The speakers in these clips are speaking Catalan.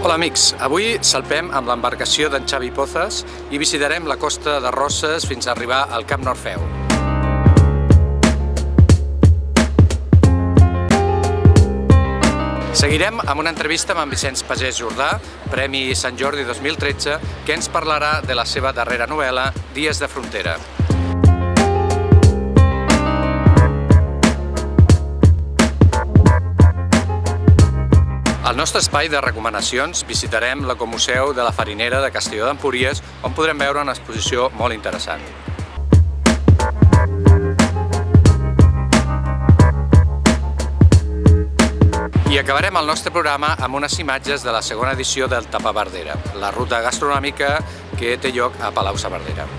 Hola amics, avui salpem amb l'embarcació d'en Xavi Pozas i visitarem la costa de Roses fins a arribar al Cap Norfeu. Seguirem amb una entrevista amb en Vicenç Pagès Jordà, Premi Sant Jordi 2013, que ens parlarà de la seva darrera novel·la, Dies de frontera. Al nostre espai de recomanacions visitarem l'Ecomuseu de la Farinera de Castelló d'Empúries, on podrem veure una exposició molt interessant. I acabarem el nostre programa amb unes imatges de la segona edició del Tapabardera, la ruta gastronòmica que té lloc a Palau-saverdera.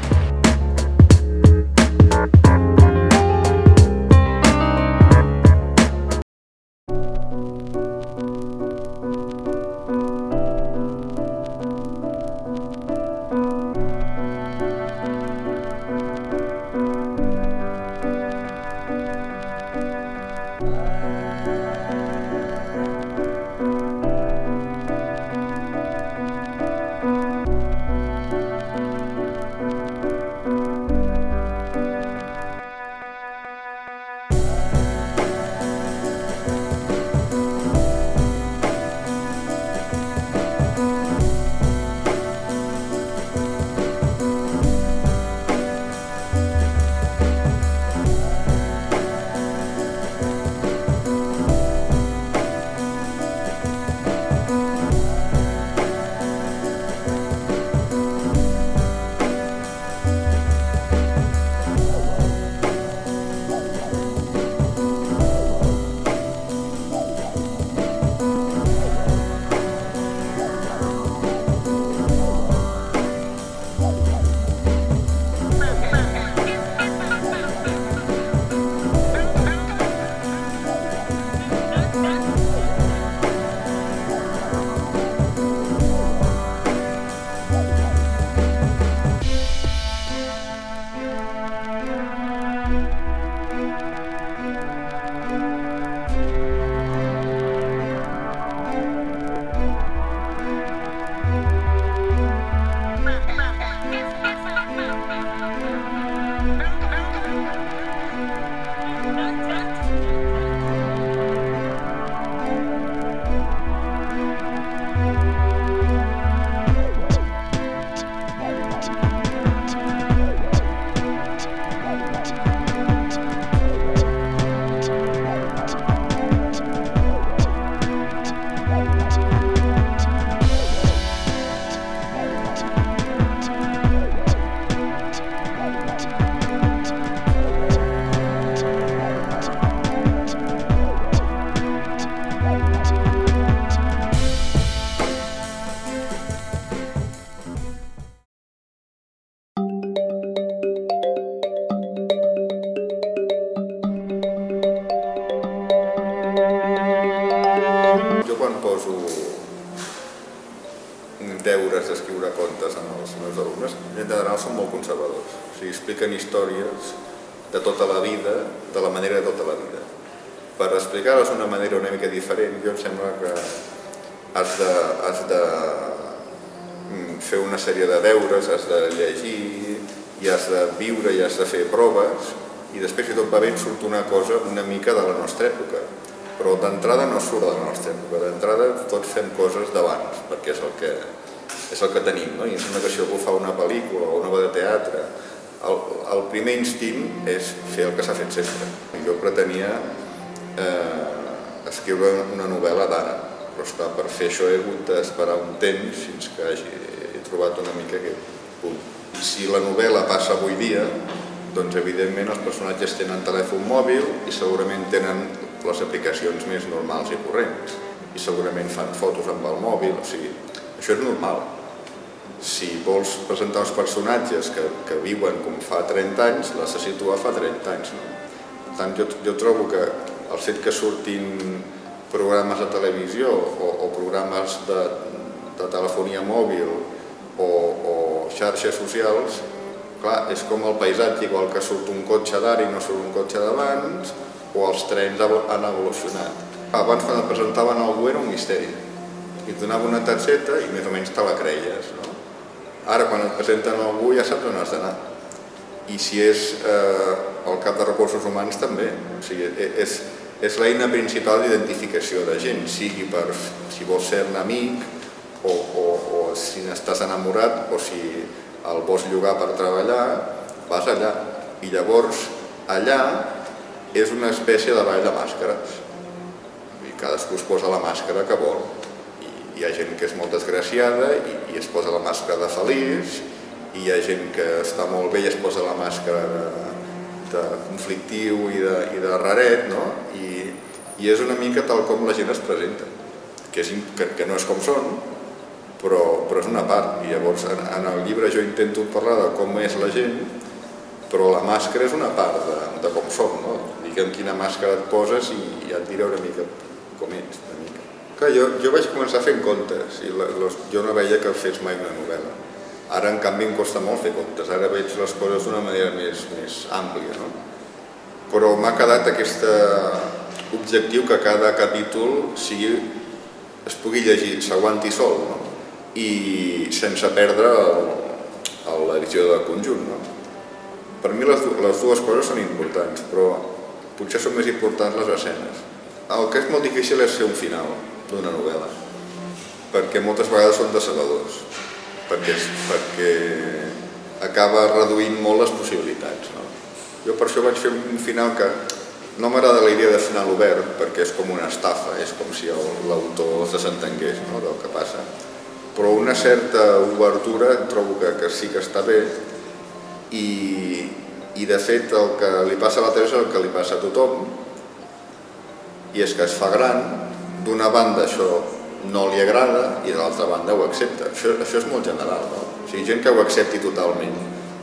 Deures d'escriure contes amb els meus alumnes, en general són molt conservadors. O sigui, expliquen històries de tota la vida, de la manera de tota la vida. Per explicar-les d'una manera una mica diferent, jo em sembla que has de fer una sèrie de deures, has de llegir, i has de viure i has de fer proves, i després, si tot va bé, surt una cosa una mica de la nostra època. Però d'entrada no surt de la nostra època, d'entrada tots fem coses d'abans, perquè és el que tenim, no? I em sembla que si algú fa una pel·lícula o una obra de teatre, el primer instint és fer el que s'ha fet sempre. Jo pretenia escriure una novel·la d'ara, però esclar, per fer això he hagut d'esperar un temps fins que he trobat una mica aquest punt. I si la novel·la passa avui dia, doncs evidentment els personatges tenen telèfon mòbil i segurament tenen les aplicacions més normals i corrents, i segurament fan fotos amb el mòbil, o sigui, això és normal. Si vols presentar uns personatges que viuen com fa 30 anys, l'has de situar fa 30 anys. Per tant, jo trobo que el fet que surtin programes de televisió o programes de telefonia mòbil o xarxes socials, clar, és com el paisatge, igual que surt un cotxe d'ara i no surt un cotxe d'abans, o els trens han evolucionat. Abans, quan et presentaven algú, era un misteri. i et donava una targeta i més o menys te la creies, no? Ara, quan et presenten algú, ja saps on has d'anar. I si és el cap de recursos humans, també. O sigui, és l'eina principal d'identificació de gent, sigui per si vols ser un amic, o si n'estàs enamorat, o si el vols llogar per treballar, vas allà. I llavors, allà és una espècie de ball de màscares. Cadascú es posa la màscara que vol. Hi ha gent que és molt desgraciada i es posa la màscara de feliç, i hi ha gent que està molt bé i es posa la màscara de conflictiu i de raret, no? I és una mica tal com la gent es presenta, que no és com són, però és una part. I llavors en el llibre jo intento parlar de com és la gent, però la màscara és una part de com som, no? Digue'm quina màscara et poses i ja et diré una mica com ets, una mica. Clar, jo vaig començar fent contes i jo no veia que fes mai una novel·la. Ara, en canvi, em costa molt fer contes. Ara veig les coses d'una manera més àmplia, no? Però m'ha quedat aquest objectiu que cada capítol es pugui llegir, s'aguanti sol, no? I sense perdre la visió del conjunt, no? Per mi les dues coses són importants, però potser són més importants les escenes. El que és molt difícil és fer un final d'una novel·la, perquè moltes vegades són decebedors, perquè acaba reduint molt les possibilitats. Jo per això vaig fer un final que no m'agrada la idea de final obert, perquè és com una estafa, és com si l'autor es desentengués del que passa, però una certa obertura trobo que sí que està bé, i de fet el que li passa a la Teresa és el que li passa a tothom, i és que es fa gran, d'una banda això no li agrada i de l'altra banda ho accepta. Això és molt general, no? O sigui, gent que ho accepti totalment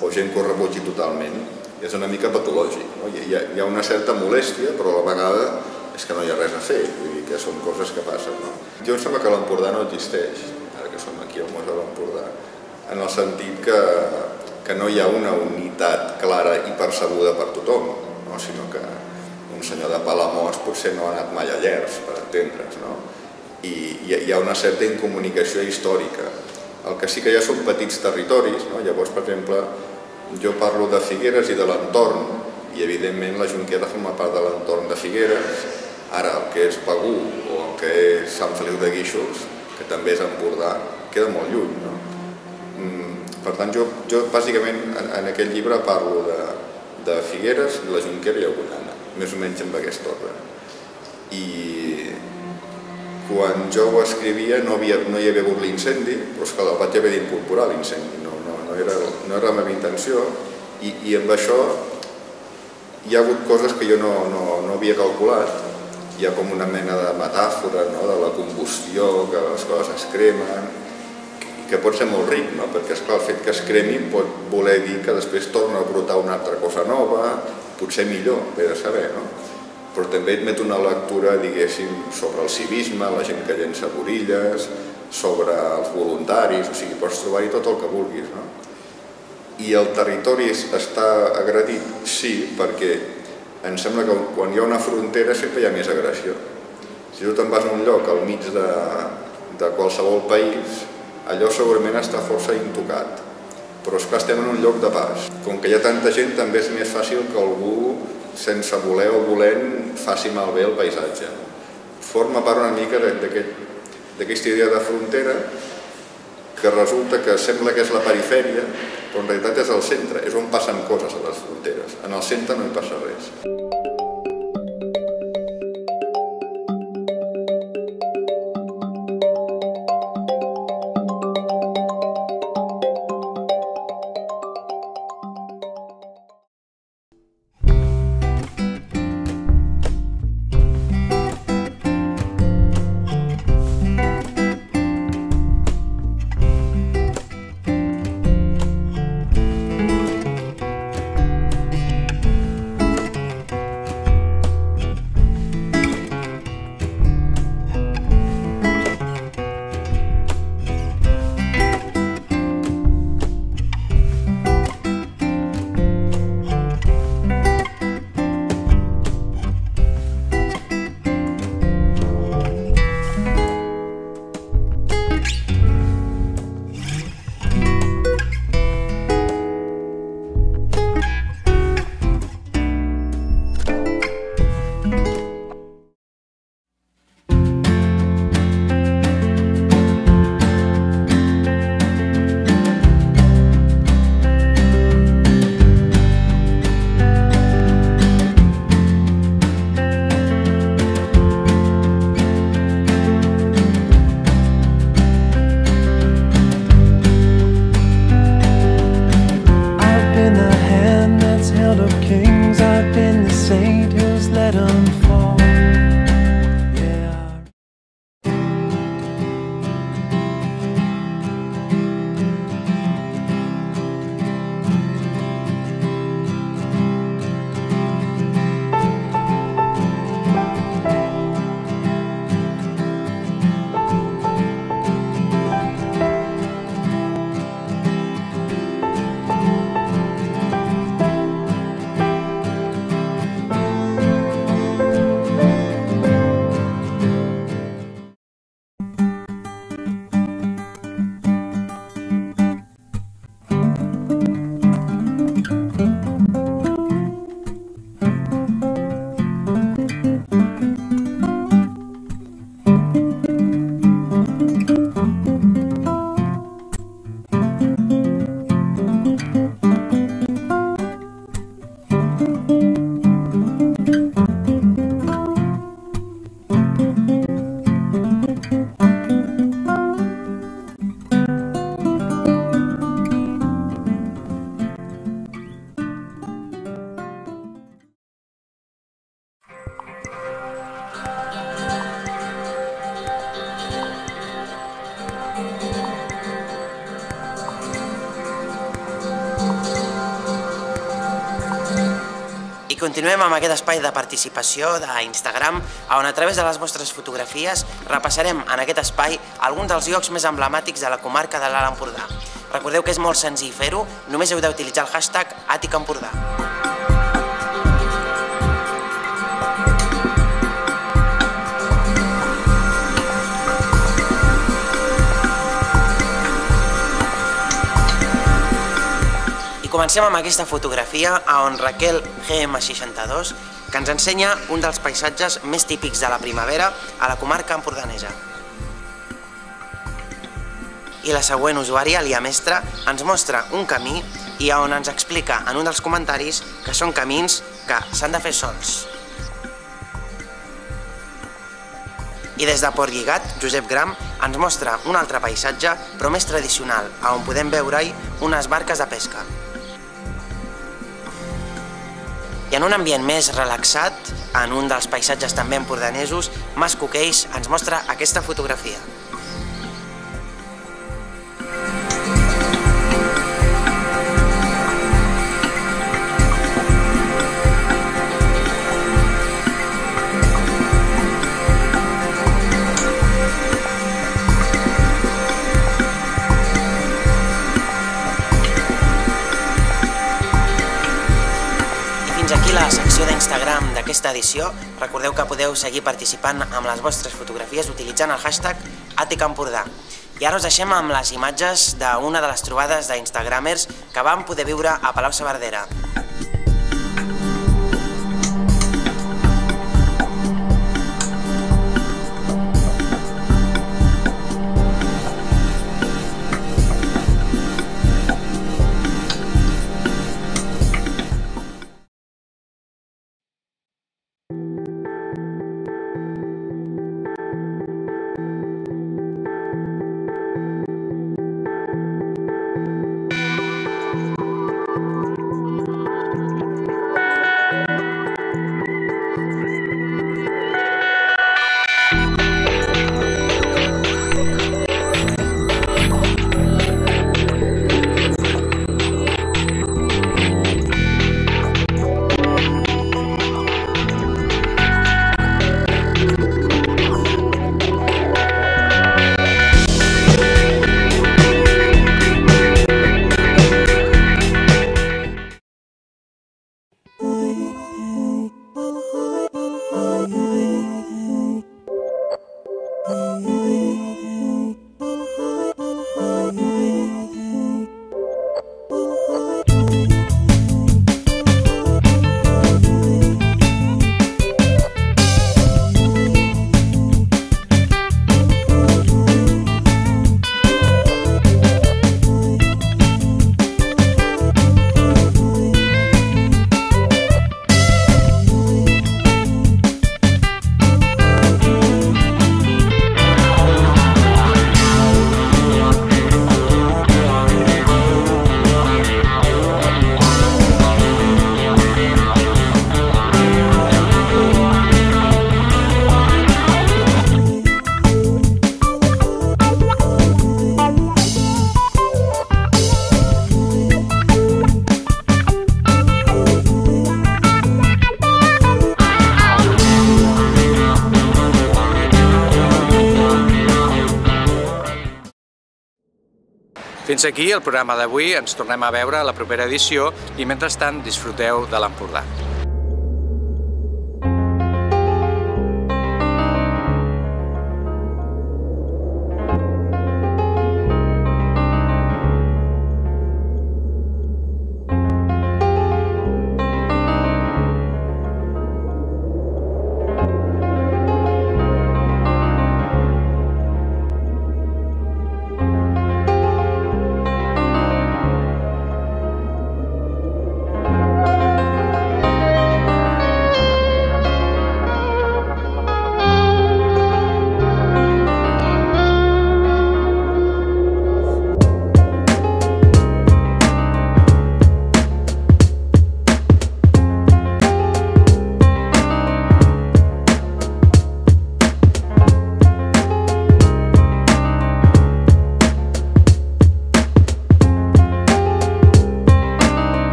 o gent que ho rebutgi totalment és una mica patològic, no? Hi ha una certa molèstia, però a la vegada és que no hi ha res a fer, vull dir que són coses que passen, no? Jo em sembla que l'Empordà no existeix, ara que som aquí al Museu de l'Empordà, en el sentit que no hi ha una unitat clara i percebuda per tothom, sinó que un senyor de Palamós potser no ha anat mai a Llers, per entendre's, no? I hi ha una certa incomunicació històrica. El que sí que hi ha són petits territoris, no? Llavors, per exemple, jo parlo de Figueres i de l'entorn, i evidentment la Jonquera forma part de l'entorn de Figueres. Ara, el que és Begur o el que és Sant Feliu de Guíxols, que també és Empordà, queda molt lluny, no? Per tant, jo bàsicament en aquest llibre parlo de Figueres, la Jonquera i Agullana, més o menys amb aquest ordre. I quan jo ho escrivia no hi havia hagut l'incendi, però és que el vaig haver d'incorporar l'incendi, no era la meva intenció, i amb això hi ha hagut coses que jo no havia calculat. Hi ha com una mena de metàfora de la combustió, que les coses es cremen, que pot ser molt ric, perquè el fet que es cremi pot voler dir que després torna a brotar una altra cosa nova, potser millor, bé de saber, però també admet una lectura, diguéssim, sobre el civisme, la gent que llença borilles, sobre els voluntaris, o sigui, pots trobar-hi tot el que vulguis. I el territori està agredit? Sí, perquè em sembla que quan hi ha una frontera sempre hi ha més agressió. Si tu te'n vas a un lloc al mig de qualsevol país, allò segurament està força intocat, però és que estem en un lloc de pas. Com que hi ha tanta gent, també és més fàcil que algú, sense voler o volent, faci malbé el paisatge. Forma part una mica d'aquesta idea de frontera, que resulta que sembla que és la perifèria, però en realitat és el centre, és on passen coses a les fronteres. En el centre no hi passa res. continuem amb aquest espai de participació d'Instagram, on a través de les vostres fotografies repassarem en aquest espai alguns dels llocs més emblemàtics de la comarca de l'Alt Empordà. Recordeu que és molt senzill fer-ho, només heu d'utilitzar el hashtag @AticEmpordà. I comencem amb aquesta fotografia on Raquel GM62 que ens ensenya un dels paisatges més típics de la primavera a la comarca empordanesa. I la següent usuària, Lia Mestre, ens mostra un camí i on ens explica en un dels comentaris que són camins que s'han de fer sols. I des de Port Lligat, Josep Gram ens mostra un altre paisatge, però més tradicional, on podem veure-hi unes barques de pesca. I en un ambient més relaxat, en un dels paisatges també empordanesos, Mas Coquells ens mostra aquesta fotografia. Fins aquí la secció d'Instagram d'aquesta edició. Recordeu que podeu seguir participant amb les vostres fotografies utilitzant el hashtag @AticEmpordà. I ara us deixem amb les imatges d'una de les trobades d'instagramers que vam poder viure a Palau-saverdera. Fins aquí el programa d'avui, ens tornem a veure a la propera edició i mentrestant disfruteu de l'Empordà.